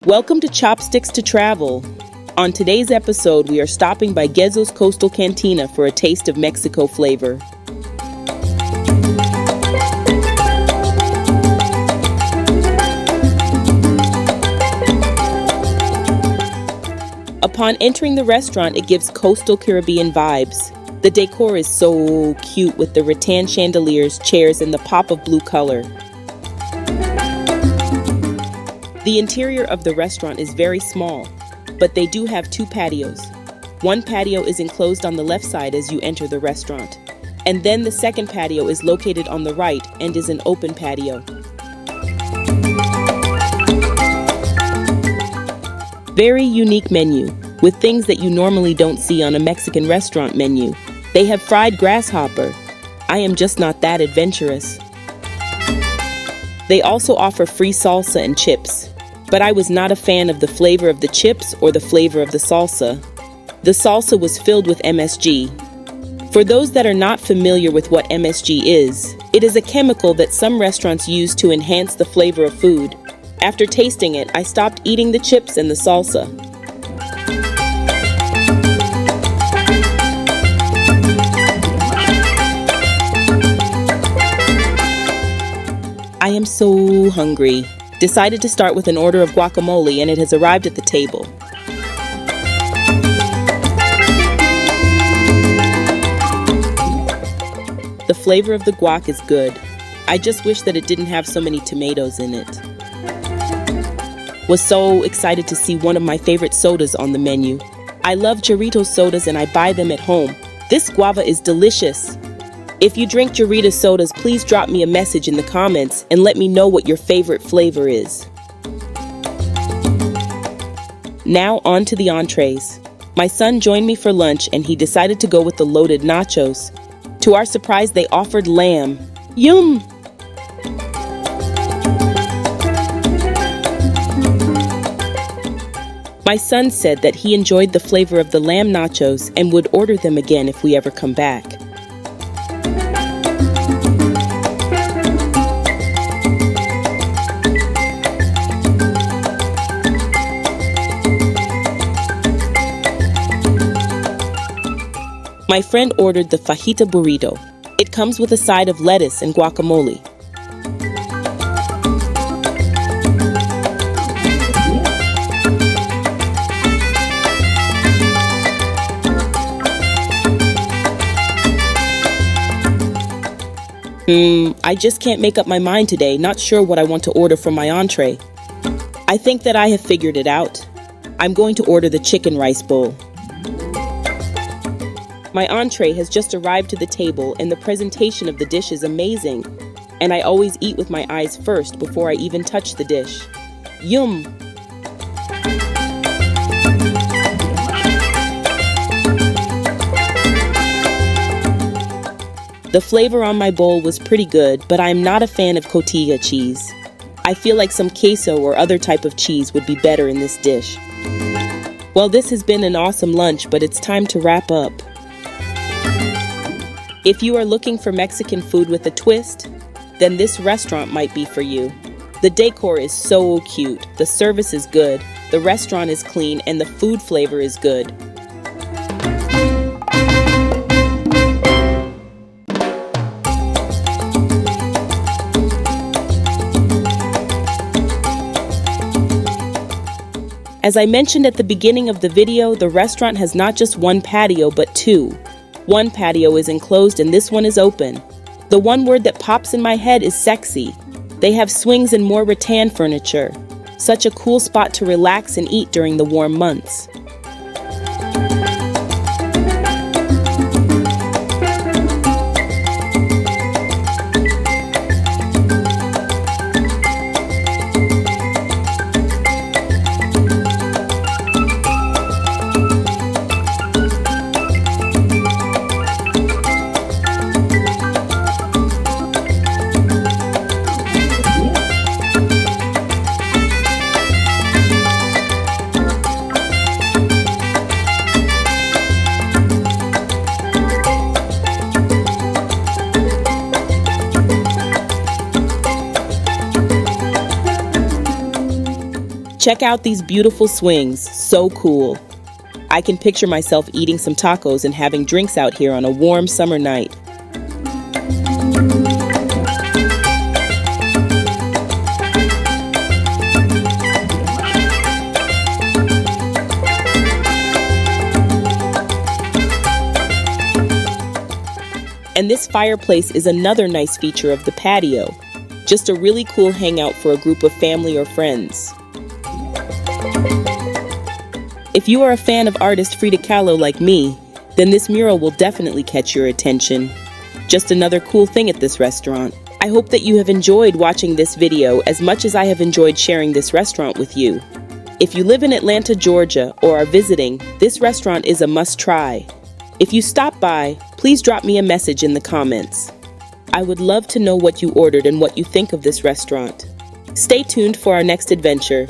Welcome to Chopsticks to Travel. On today's episode, we are stopping by Gezzos Coastal Cantina for a taste of Mexico flavor. Upon entering the restaurant, it gives coastal Caribbean vibes. The decor is so cute with the rattan chandeliers, chairs, and the pop of blue color. The interior of the restaurant is very small, but they do have two patios. One patio is enclosed on the left side as you enter the restaurant, and then the second patio is located on the right and is an open patio. Very unique menu, with things that you normally don't see on a Mexican restaurant menu. They have fried grasshopper. I am just not that adventurous. They also offer free salsa and chips, but I was not a fan of the flavor of the chips or the flavor of the salsa. The salsa was filled with MSG. For those that are not familiar with what MSG is, it is a chemical that some restaurants use to enhance the flavor of food. After tasting it, I stopped eating the chips and the salsa. I am so hungry. Decided to start with an order of guacamole, and it has arrived at the table. The flavor of the guac is good. I just wish that it didn't have so many tomatoes in it. Was so excited to see one of my favorite sodas on the menu. I love Chorritos sodas and I buy them at home. This guava is delicious. If you drink Chorritos sodas, please drop me a message in the comments and let me know what your favorite flavor is. Now on to the entrees. My son joined me for lunch and he decided to go with the loaded nachos. To our surprise, they offered lamb. Yum! My son said that he enjoyed the flavor of the lamb nachos and would order them again if we ever come back. My friend ordered the fajita burrito. It comes with a side of lettuce and guacamole. I just can't make up my mind today, not sure what I want to order for my entree. I think that I have figured it out. I'm going to order the chicken rice bowl. My entree has just arrived to the table and the presentation of the dish is amazing. And I always eat with my eyes first before I even touch the dish. Yum! The flavor on my bowl was pretty good, but I'm not a fan of cotija cheese. I feel like some queso or other type of cheese would be better in this dish. Well, this has been an awesome lunch, but it's time to wrap up. If you are looking for Mexican food with a twist, then this restaurant might be for you. The decor is so cute, the service is good, the restaurant is clean, and the food flavor is good. As I mentioned at the beginning of the video, the restaurant has not just one patio, but two. One patio is enclosed and this one is open. The one word that pops in my head is sexy. They have swings and more rattan furniture. Such a cool spot to relax and eat during the warm months. Check out these beautiful swings, so cool. I can picture myself eating some tacos and having drinks out here on a warm summer night. And this fireplace is another nice feature of the patio. Just a really cool hangout for a group of family or friends. If you are a fan of artist Frida Kahlo like me, then this mural will definitely catch your attention. Just another cool thing at this restaurant. I hope that you have enjoyed watching this video as much as I have enjoyed sharing this restaurant with you. If you live in Atlanta, Georgia, or are visiting, this restaurant is a must-try. If you stop by, please drop me a message in the comments. I would love to know what you ordered and what you think of this restaurant. Stay tuned for our next adventure.